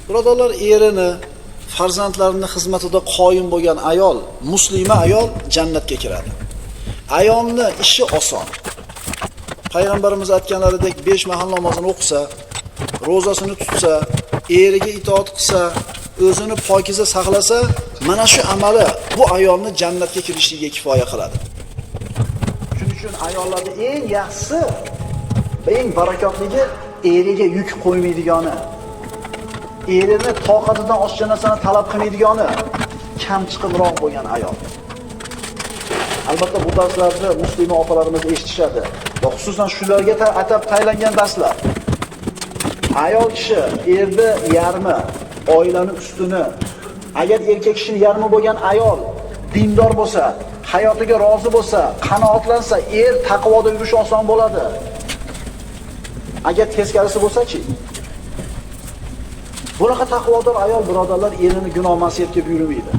Birodarlar, erini, farzandlarini xizmatida qoyim bo'lgan ayol, muslima ayol jannatga kiradi. Ayolni ishi oson. Payg'ambarimiz aytganlaridek 5 mahal namozini o'qisa, ro'zasini tutsa, eriga itoat qilsa, o'zini pokiza saqlasa, mana shu amali bu ayolni jannatga kirishligiga kifoya qiladi. Shuning uchun ayollarda eng yaxshisi, eng barakotligi eriga yuk qo'ymaydigani, erini toqatidan oshgan narsani talab qilmaydigani, kam chiqimroq bo'lgan ayol. Albatta bu darslarni muslima opalarimiz eshitishadi. Va xususan shularga atab taylangan darslar. Ayol kishi erni yarmi, oilani ustuni, agar erkak kishining yarmi bo'lgan ayol dindor bo'lsa, hayotiga rozi bo'lsa, qanoatlansa, er taqvoda yurish oson bo'ladi. Agar teskarisi bo'lsa-chi? Bunaqa taqvodor ayol birodarlar erini gunoh masiyatga buyurmaydi.